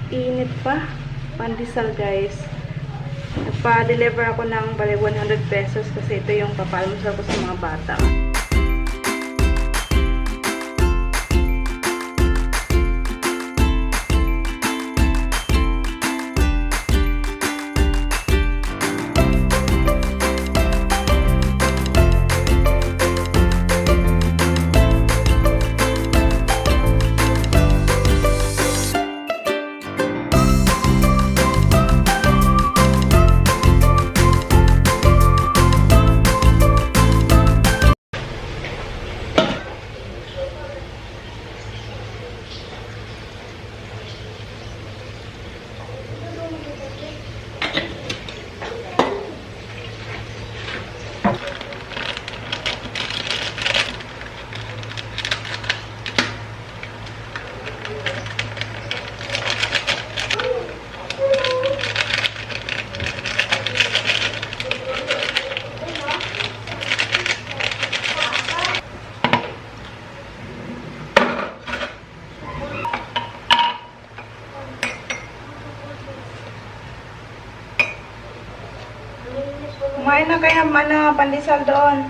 Init pa. Pandesal guys. Nagpa-deliver ako ng bali 100 pesos kasi ito yung papalmusal ko sa mga bata. Kumain na kaya pandesal doon.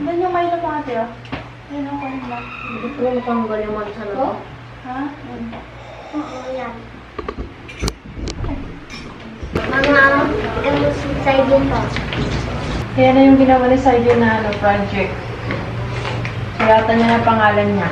Yan yung may lapang ate, oh. Yan ang kunin ba? Hindi ko matanggal yung mga sa loob. Ha? Oo, yan. Mga side yun pa. Kaya na yung ginawa ni Sayo na project. Sulatan niya na pangalan niya.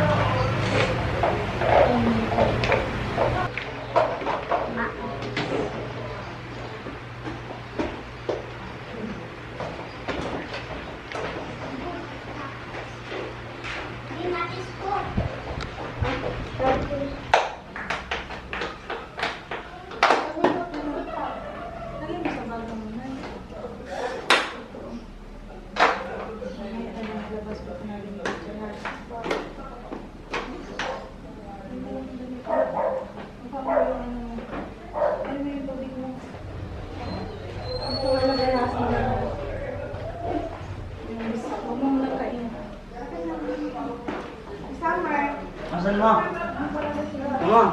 Asan mo? Mama.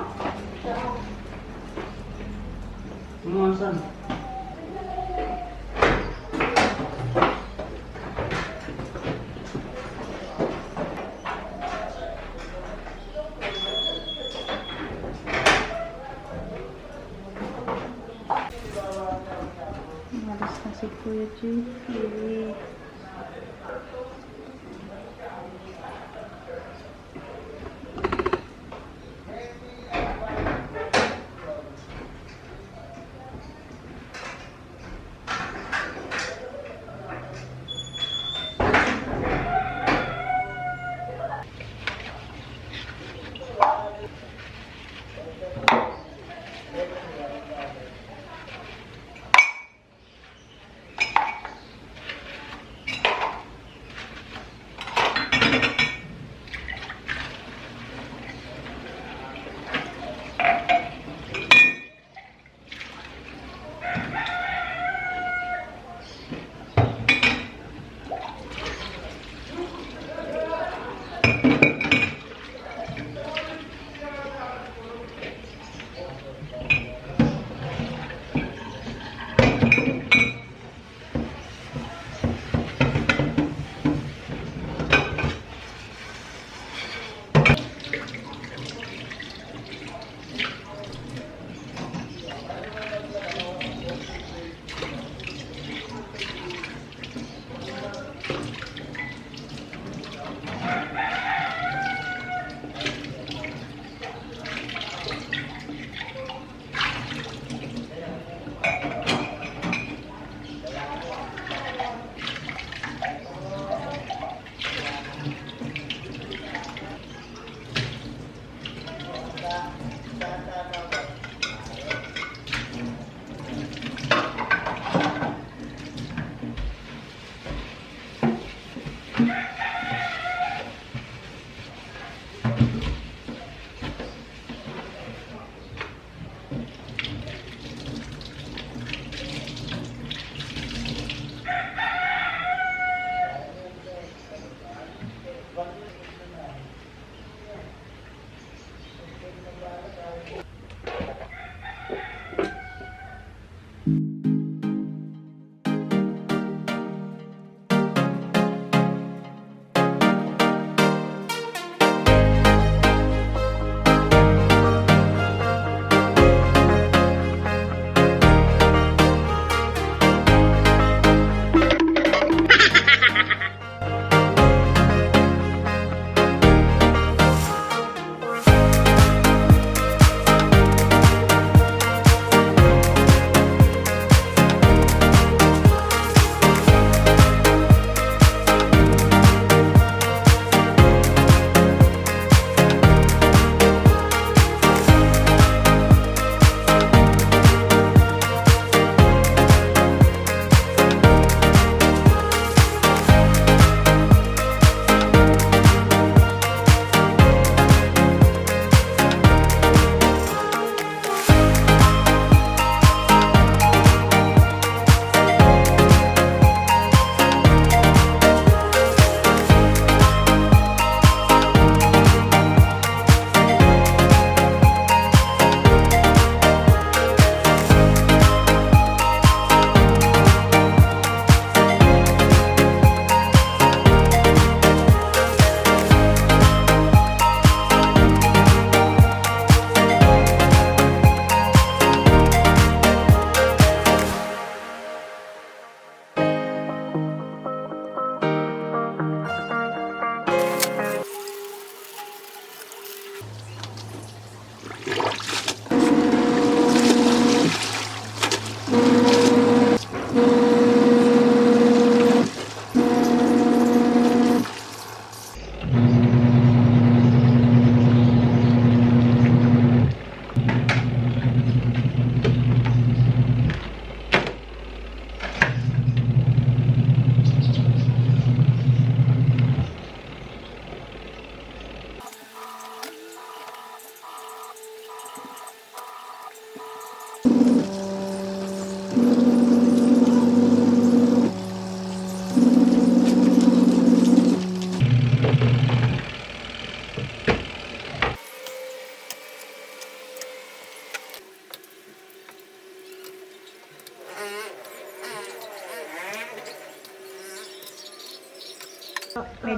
Mama, asan? Malas na si Kuya Jeffrey.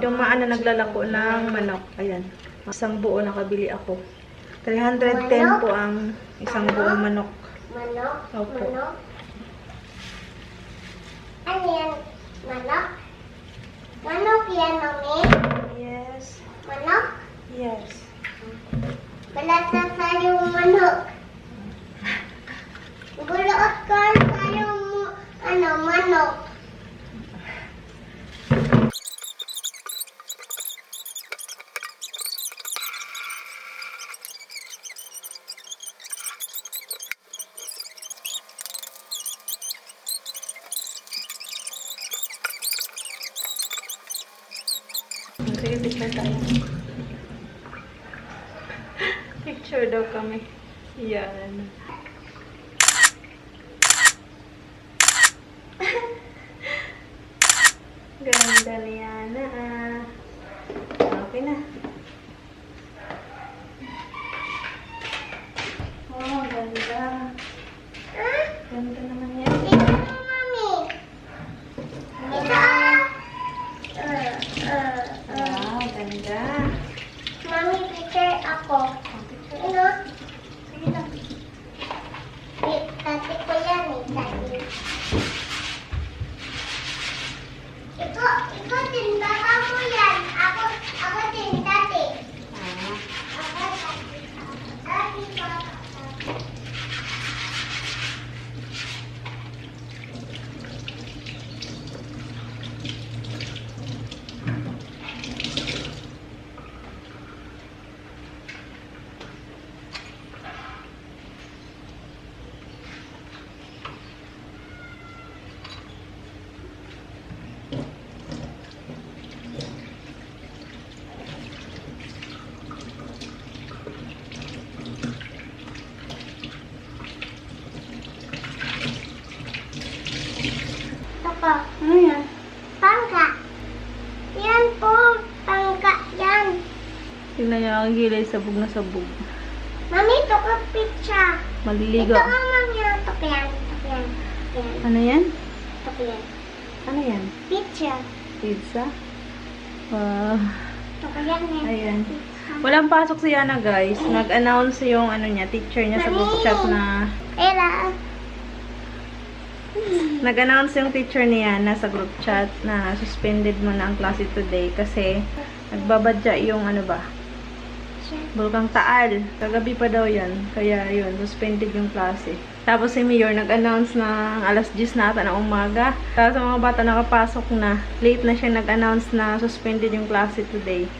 dumaan na naglalako ng manok. Ayan. Isang buo nakabili ako. 310 po ang isang buong manok. Manok? Opo. Manok? Ano yan? Manok? Manok yan, mami? Yes. Manok? Yes. Balata sa'yo manok. Gulot ko sa'yo manok. Sige, picture tayo. Picture daw kami. Yan. Ganda niya na. Okay na. Oh, ganda. Ganda naman yan. Ito, mami. Ito. Wow, ganda. Mami, picture ako. Ano? Sige lang. Tati ko yan eh, tati. Ikaw din, baka mo yan. Ako din, tati. Ah. Ako, tati. Tati, baka. Ito po. Ano yan? Pangka. Yan po, pangka yan. Tingnan niyo ang gilay, sabog na sabog. Mami, ito ko picture. Maliligo. Ito ang mami, ito ko yan. Ito ko yan. Ito ko yan. Ano yan? Ito ko yan. Ano yan? Picture. Pizza? Wow. Ito ko yan eh. Ayan. Walang pasok si Yana, guys. Nag-announce yung ano niya, teacher niya sa group chat na Ela. nag-announce yung teacher ni Yana sa group chat na suspended mo na ang klase today kasi nagbabadya yung ano ba, Bulkang Taal. Kagabi pa daw yan. Kaya yun, suspended yung klase. Tapos si Mayor nag-announce na alas 10 na ata ng umaga. Tapos sa mga bata nakapasok na. Late na siya nag-announce na suspended yung klase today.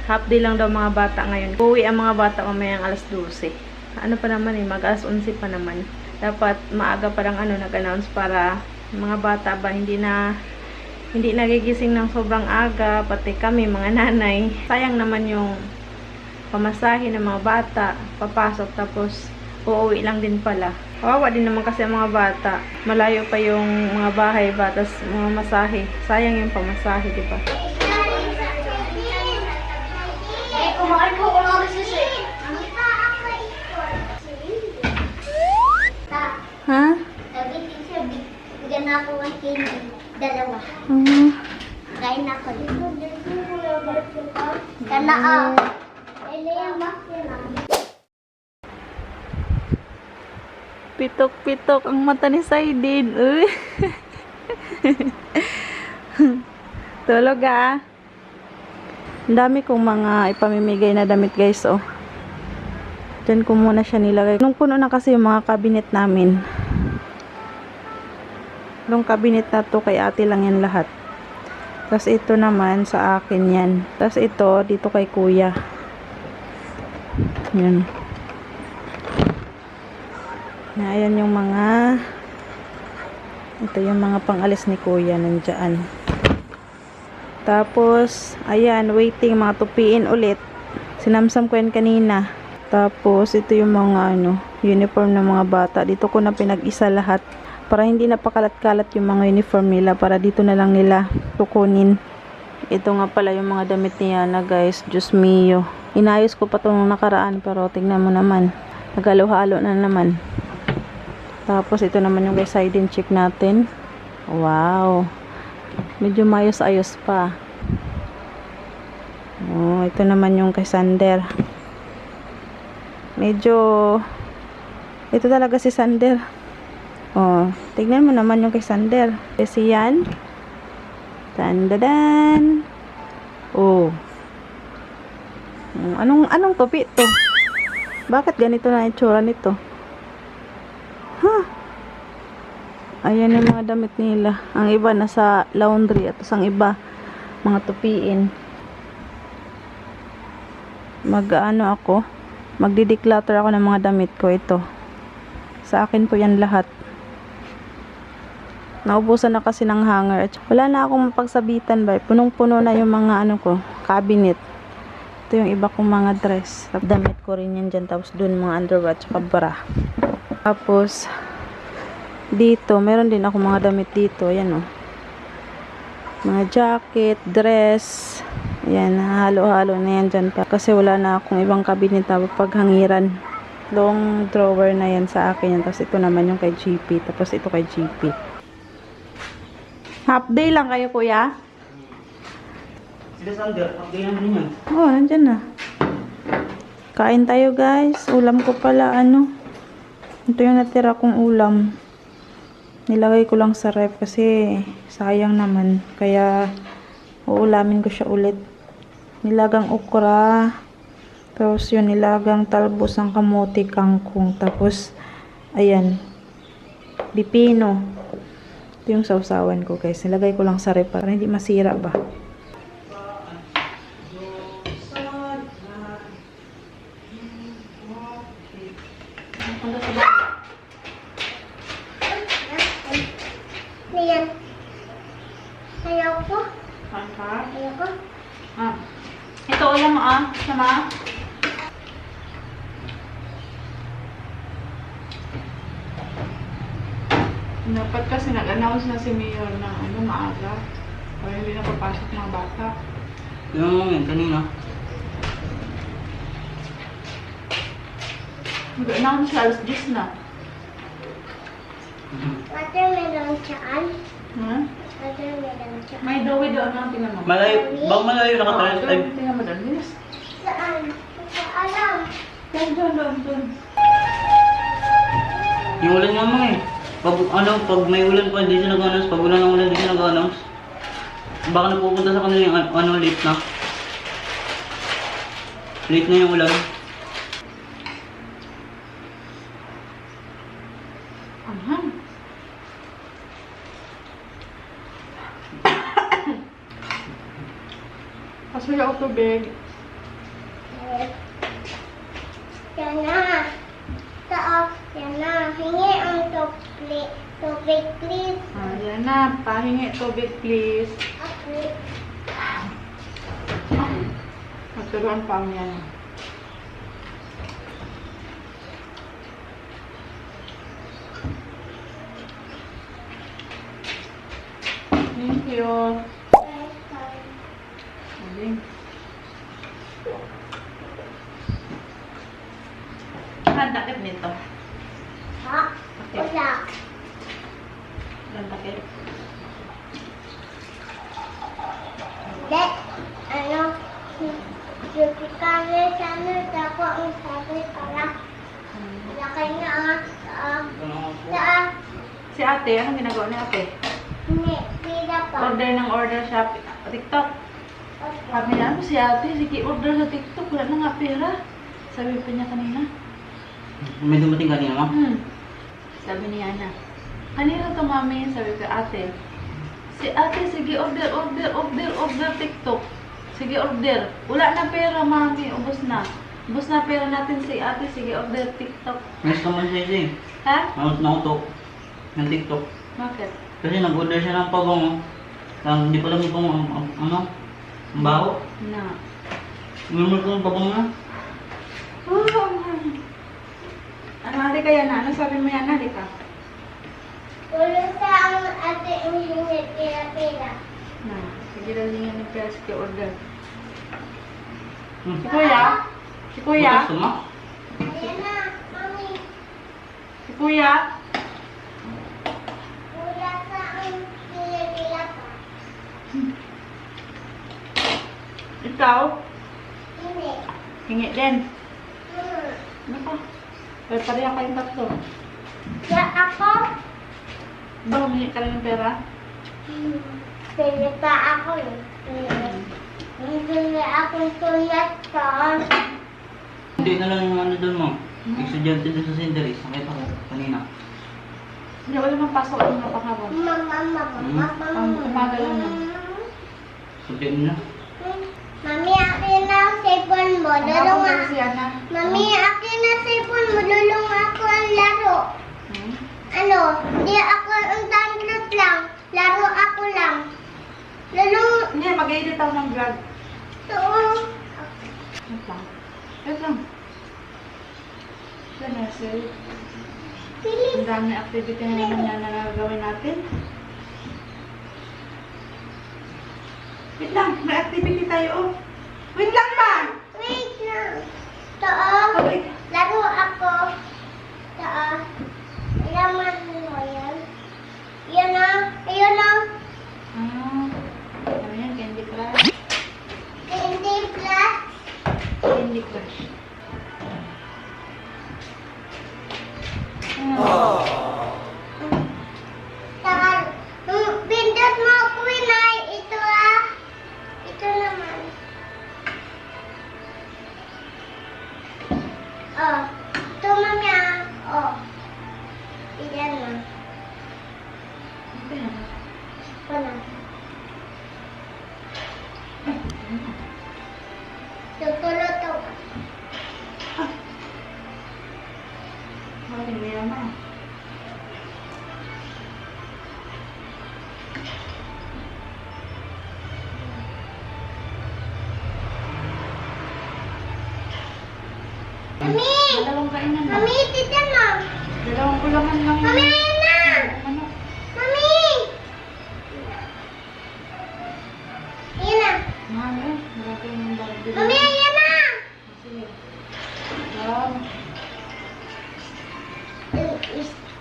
Half day lang daw mga bata ngayon. Uwi ang mga bata mamayang alas 12. Ano pa naman eh, mag alas 11 pa naman. Dapat maaga pa lang nag-announce para mga bata ba hindi nagigising ng sobrang aga, pati kami mga nanay. Sayang naman yung pamasahe ng mga bata, papasok tapos uuwi lang din pala. Kawawa din naman kasi ang mga bata. Malayo pa yung mga bahay ba, tas mga masahe. Sayang yung pamasahe, di ba? Eh, kumain ko ko lang rin siya. Ha? Sabi teacher, bigyan na ako ng candy. Dalawa. Kain na ako. Kana Pitok-pitok ang mata ni Saidin. Uy. Tulog ah. Ang dami kong mga ipamimigay na damit, guys, oh. Diyan ko muna siya nilagay. Nung puno na kasi yung mga cabinet namin. Yung cabinet na to kay ate lang yan lahat. Tapos ito naman sa akin yan. Tapos ito dito kay kuya. Yan. Ayan yung mga ito yung mga pangalis ni kuya nandyan. Tapos ayan, waiting, mga tupiin ulit. Sinamsam ko yan kanina. Tapos ito yung mga uniform ng mga bata. Dito ko na pinag-isa lahat para hindi na pakalat-kalat yung mga uniform nila, para dito na lang nila tukunin. Ito nga pala yung mga damit ni Yana, guys. Diyos mio. Inayos ko pa itong nakaraan, pero tingnan mo naman. Nagalo-halo na naman. Tapos ito naman yung guys, side and check natin. Wow. Medyo mayos-ayos pa. Oh, ito naman yung kay Sander. Medyo ito talaga si Sander. Oh, tignan mo naman yung kay Sander. Kasi yan. Tandadan. Oh. Anong topi to? Bakit ganito na itsura nito? Huh. Ayan yung mga damit nila. Ang iba nasa laundry at ang iba mga tupiin. Magdi-declutter ako ng mga damit ko. Ito. Sa akin po yan lahat. Naubusan na kasi ng hanger. Wala na akong mapagsabitan ba. Punong-puno na yung mga cabinet. Ito yung iba kong mga dress. Damit ko rin yan dyan. Tapos dun mga underwear at saka bra. Tapos dito, meron din ako mga damit dito. Ayan o. Mga jacket, dress. Ayan, halo-halo na yan dyan pa. Kasi wala na akong ibang cabinet na paghangiran. Long drawer na yan sa akin yan. Tapos ito naman yung kay GP. Tapos ito kay GP. Half day lang kayo, kuya? Sila Sander, okay naman din yan. Oo, nandyan na. Kain tayo, guys. Ulam ko pala, Ito yung natira kong ulam. Nilagay ko lang sa ref kasi sayang naman. Kaya uulamin ko siya ulit. Nilagang okra. Tapos yun, nilagang talbos ng kamote kangkong. Tapos, ayan, pipino. Ito yung sausawan ko, guys. Nilagay ko lang sa ref para hindi masira ba. Ayan. Ayaw ko. Pangka? Ayaw ko. Ito ulam mo, Sama? Dapat kasi nag-announce na si Mayor na maaga. Para hindi na papasok mga bata. Tingnan mo yan, kanina. Nag-announce siya alas 10 na. Watermelon saan? Watermelon saan? May dawi doon ang tingnan mo. Malayo, bang malayo nakatalas tayo. Tingnan mo doon. Yes. Saan? Hindi ko alam. Doon. Yung ulan nga mga eh. Pag may ulan pa, hindi siya nag-announce. Pag ulan ng ulan, hindi siya nag-announce. Baka napupunta sa kanila yung late na. Late na yung ulan. Kasi ako tubig. Yan na. Taas. Yan na. Hingi ang tubig, please. Yan na. Pahingi tubig, please. Okay. Magturuan pa ang yan. Thank you. Galing. Ang takip nito. Ha? Wala. Ang takip. Hindi. Yung kami sana ako ang sabi pala. Laki na Si ate, anong ginagawa ni ate? Hindi. Pila pa. Order shop. TikTok. Sabi na si ate, sige order sa TikTok. Wala na nga pera. Sabi pa niya kanina. May dumating kanina mo? Sabi niya na. Kanina to mami, sabi ko ate. Si ate, sige order TikTok. Sige order. Wala na pera mami, ubos na. Ubos na pera natin si ate, sige order TikTok. Mas naman siya eh. Ha? Nautok ng TikTok. Bakit? Kasi nag-order siya ng pabango. Hindi pa lang yung ang baho. Na. Normal ko ng pabango na. Ano ate kaya na? Ano sabi mo yan ate ka? Ulo sa ang ate ang hingi pila-pila. Na. Sige lang yan yung pera, sige order. Hmm. Si kuya? Si kuya? Gusto mo? Ayan na, mami. Si kuya? Wala sa ang pila-pila pa. Ikaw? Hingi din. Ano pa? Pero pareha kayong tatlo. Ya ako. Ba, humingi ka rin ng pera? Pili pa ako eh. Hindi akong tuyat ka. Hindi na lang yung ano doon mo. Estudyante doon sa St. Teres. Nakita ko kanina. Hindi, wala mang pasok. Ano nga pakabon? Subject nila. Mami, akin na ang cellphone mo. Lulong Pakabon ako. si Ana. Mami, akin na cellphone mo. Lulong ako ang laro. Hmm? Ano? Di ako ang download lang. Laro ako lang. Lulong. Hindi, mag-edit ako ng vlog. So, Wait lang. Wait lang. Vanessa, Philip. ang dami activity na naman yan na gagawin natin. Wait lang, may activity tayo. Oh. Wait lang ba? Wait lang. Tao. Wait. Laro ako. Tao. Laman mo yan. Yan na. Ayun na. Ah, ano yan? Candy Crush? Candy plus. Candy Crush. Ah. Tao. Pindot mo ako inay. Ito ah. Ito naman. Oh. Ito mami ah. Oh. Iyan na. Ito yan. Ito na. Tutulot ako. Bakit hindi naman? Mami! Dalawang kainan na. Mami, tita mo! Dalawang kulaman lang. Mami, ayan na! Ano? Mami! Ayan na! Mahal eh. Marami yung Barbie. Mami, ayan na! Sige. Wow.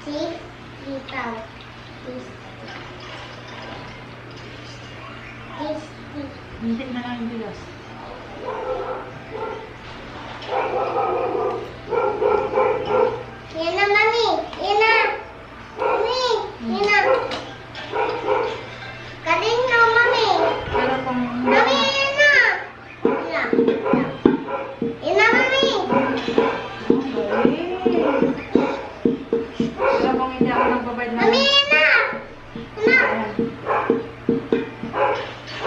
Steve, ikaw. Steve. Hindi na lang yung bilas. Ayan na, mami! Ayan na! Mami! Ayan na! Galing na, mami! Pero kung... Mami, ayan na! Ayan na! Ayan na, mami! Pero kung hindi ako nagbabayad ng... Mami, ayan na! Ayan na! Ayan.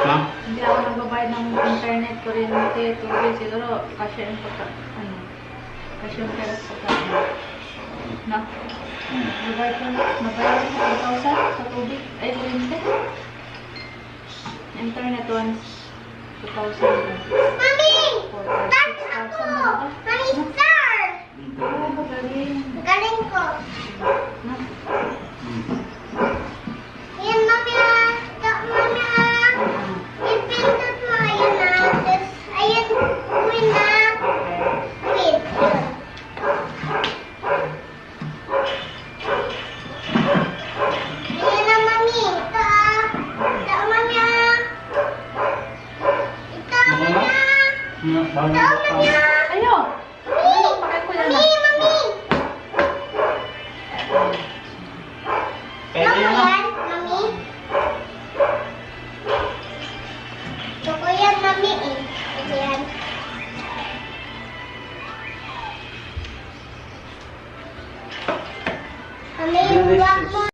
Ha? Hindi ako nagbabayad ng internet, kuryente, tubig, siguro kasya yung pagka... Ano? Kasya yung pera sa pagkain. Na? Nabayad ko na. Nabayad ko 1,000 sa tubig. Ay, kuryente. Internet once 2,000. Mami! 4,000. That's ako! Mami, star! Oo, magaling. Galing ko. Na? Ayan, mami ah. Mami ah. Ipindot mo. Ayan na. Tapos, ayan. Uwi na. Wait. Ayan na, mami. Ito ah. Ito, mami ah. Ito, mami ah. Ano? Bago Ito, mami ah. Ayo! Mami. Pakay ko yan Mami, na. mami. Pwede Ano na. yan, mami? Ito ko yan, mami eh. Ito yan. Mami, huwag mo